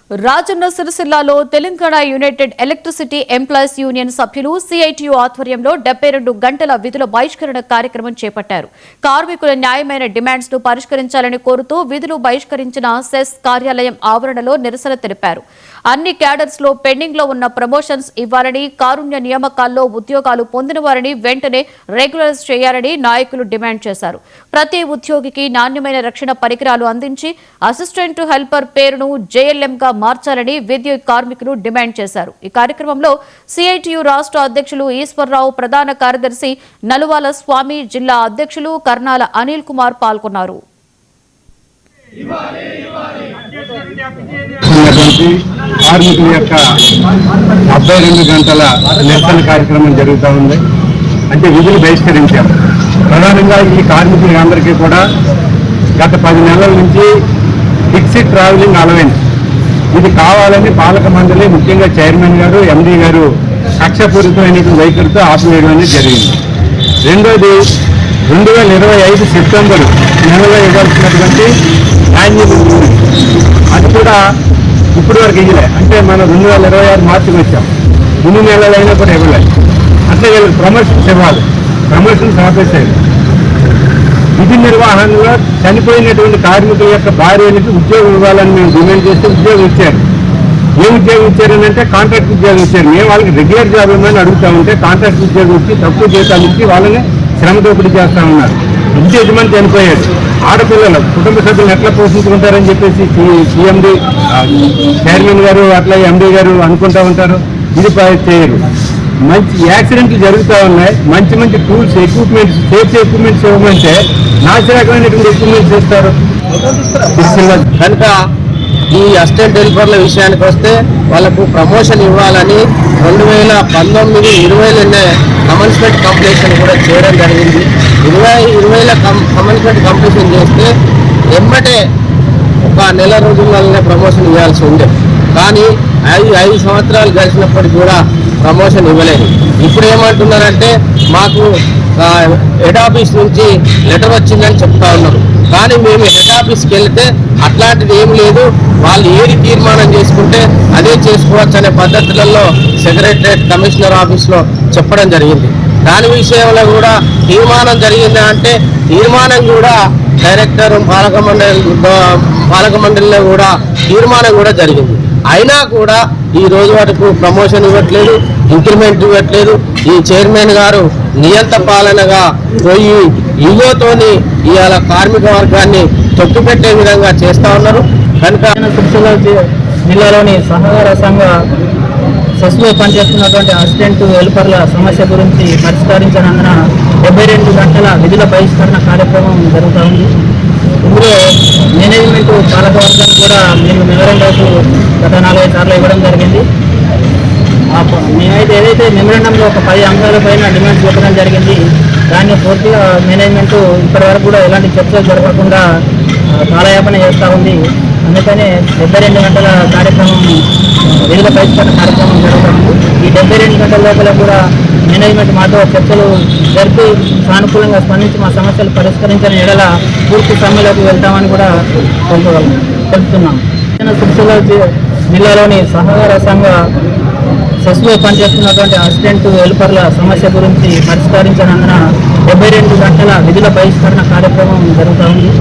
రాజన్న సిరిసిల్లాలో Telangana united electricity employees union CITU సిఐటియు ఆధ్వర్యంలో 72 గంటల విధుల బహిష్కరణ కార్యక్రమం చేపట్టారు. కార్మికుల న్యాయమైన డిమాండ్స్ ను పరిష్కరించాలని కోరుతూ విధులు బహిష్కరించిన సెస్ కార్యాలయం ఆవరణలో నిరసన తెలిపారు. అన్ని క్యాడర్స్ లో పెండింగ్ లో ఉన్న ప్రమోషన్స్ ఇవ్వాలని, కారుణ్య నియామకాల్లో ఉద్యోగాలు పొందిన వారిని వెంటనే రెగ్యులరైజ్ చేయాలని నాయకులు డిమాండ్ చేశారు. ప్రతి ఉద్యోగికి నాణ్యమైన రక్షణ పరికరాలు అందించి అసిస్టెంట్ హెల్పర్ పేరును జేఎల్ఎం గా మార్చాలని విద్యుత్ కార్మికులు డిమాండ్ చేశారు. ఈ కార్యక్రమంలో సిఐటియు రాష్ట్ర అధ్యక్షులు ఈశ్వర్రావు, ప్రధాన కార్యదర్శి నలువాల స్వామి, జిల్లా అధ్యక్షులు కర్నాల అనిల్ కుమార్ పాల్గొన్నారు. కార్మికుల యొక్క 72 గంటల నిరసన కార్యక్రమం జరుగుతూ ఉంది. అంటే విధులు బహిష్కరించారు. ప్రధానంగా ఈ కార్మికులందరికీ కూడా గత 10 నెలల నుంచి ఫిక్స్డ్ ట్రావెలింగ్ అలవెన్స్ ఇది కావాలని పాలక మండలి, ముఖ్యంగా చైర్మన్ గారు, ఎండీ గారు కక్షపూరితమైన వైఖరితో ఆపివేయడం అనేది జరిగింది. రెండోది 2025 సెప్టెంబర్ నెలలో ఇవ్వాల్సినటువంటి యాన్యువల్ అది కూడా ఇప్పుడు వరకు ఇవ్వలే. అంటే మనం 2026 మార్చికి వచ్చాం. 3 నెలలైనా కూడా ఇవ్వలేదు. అంటే వీళ్ళకి ప్రమోషన్స్ ఇవ్వాలి, ప్రమోషన్స్ ఆపేసేది. విధి నిర్వహణలో చనిపోయినటువంటి కార్మికుల యొక్క భార్యలకి ఉద్యోగం ఇవ్వాలని మేము డిమాండ్ చేస్తే ఉద్యోగం ఇచ్చారు. ఏ ఉద్యోగం ఇచ్చారని అంటే కాంట్రాక్ట్ ఉద్యోగం ఇచ్చారు. మేము వాళ్ళకి రెగ్యులర్ జాబ్ ఇవ్వమని అడుగుతా ఉంటే కాంట్రాక్ట్ ఉద్యోగం ఇచ్చి తక్కువ జీతాలు ఇచ్చి వాళ్ళని శ్రమ దోపిడీ చేస్తా ఉన్నారు. ఇంటి యజమాని చనిపోయాడు, ఆడపిల్లలు కుటుంబ సభ్యులను ఎట్లా పోషించుకుంటారని చెప్పేసి సిఎండి చైర్మన్ గారు అట్లా ఎండీ గారు అనుకుంటా ఉంటారు. ఇది చేయరు. మంచి యాక్సిడెంట్లు జరుగుతూ ఉన్నాయి. మంచి మంచి టూల్స్, ఎక్విప్మెంట్స్, సేఫ్టీ ఎక్విప్మెంట్స్ ఇవ్వమంటే నాశరకమైనటువంటి ఎక్విప్మెంట్స్ ఇస్తారు. కనుక ఈ అసిస్టెంట్ హెల్పర్ల విషయానికి వస్తే వాళ్ళకు ప్రమోషన్ ఇవ్వాలని 2019, 2020లోనే కమన్స్మెంట్ కంప్లీషన్ కూడా చేయడం జరిగింది. 2020లో కమన్స్మెంట్ కంప్లీషన్ చేస్తే ఎమ్మటే ఒక నెల రోజుల్లోనే ప్రమోషన్ ఇవ్వాల్సి ఉంది. కానీ 5 సంవత్సరాలు గడిచినప్పటికీ కూడా ప్రమోషన్ ఇవ్వలేదు. ఇప్పుడు ఏమంటున్నారంటే మాకు హెడ్ ఆఫీస్ నుంచి లెటర్ వచ్చిందని చెప్తా ఉన్నారు. కానీ మేము హెడ్ ఆఫీస్కి వెళ్తే అట్లాంటిది ఏం లేదు, వాళ్ళు ఏది తీర్మానం చేసుకుంటే అదే చేసుకోవచ్చు అనే పద్ధతులలో సెక్రటరేట్, కమిషనర్ ఆఫీస్లో చెప్పడం జరిగింది. దాని విషయంలో కూడా తీర్మానం జరిగింది అంటే తీర్మానం కూడా డైరెక్టర్, పాలక మండలిలో కూడా తీర్మానం కూడా జరిగింది. అయినా కూడా ఈ రోజు వరకు ప్రమోషన్ ఇవ్వట్లేదు, ఇంక్రిమెంట్ ఇవ్వట్లేదు. ఈ చైర్మన్ గారు నియంత పాలనగా పోయి ఈగోతోని ఇవాళ కార్మిక వర్గాన్ని తొక్కిపెట్టే విధంగా చేస్తూ ఉన్నారు. కనుక సిరిసిల్ల జిల్లాలోని సహకార సంఘ సెస్లో పనిచేస్తున్నటువంటి అసిస్టెంట్ హెల్పర్ల సమస్య గురించి పరిష్కరించినందున 72 గంటల విధుల బహిష్కరణ కార్యక్రమం జరుగుతూ ఉంది. ఇందులో మేనేజ్మెంట్ పాలకవర్గాన్ని కూడా మేము మెమోరాండాలు గత 4-5 సార్లు ఇవ్వడం జరిగింది. మేమైతే ఏదైతే మెమోరాండంలో ఒక 10 అంశాల పైన డిమాండ్స్ చెప్పడం జరిగింది. దాన్ని పూర్తిగా మేనేజ్మెంట్ ఇప్పటి వరకు కూడా ఎలాంటి చర్చలు జరగకుండా కాలయాపన చేస్తూ ఉంది. అందుకనే 72 గంటల కార్యక్రమం, విధుల బహిష్కరణ కార్యక్రమం జరుగుతుంది. ఈ 72 గంటల లోపల కూడా మేనేజ్మెంట్ మాతో చర్చలు జరిపి సానుకూలంగా స్పందించి మా సమస్యలు పరిష్కరించిన ఎడల పూర్తి సమ్మెలోకి వెళ్తామని కూడా తెలుపుతున్నాం. సిరిసిల్ల జిల్లాలోని సహకార సంఘ సెస్లో పనిచేస్తున్నటువంటి అసిస్టెంట్ హెల్పర్ల సమస్య గురించి పరిష్కరించినందున 72 గంటల విధుల బహిష్కరణ కార్యక్రమం జరుగుతూ ఉంది.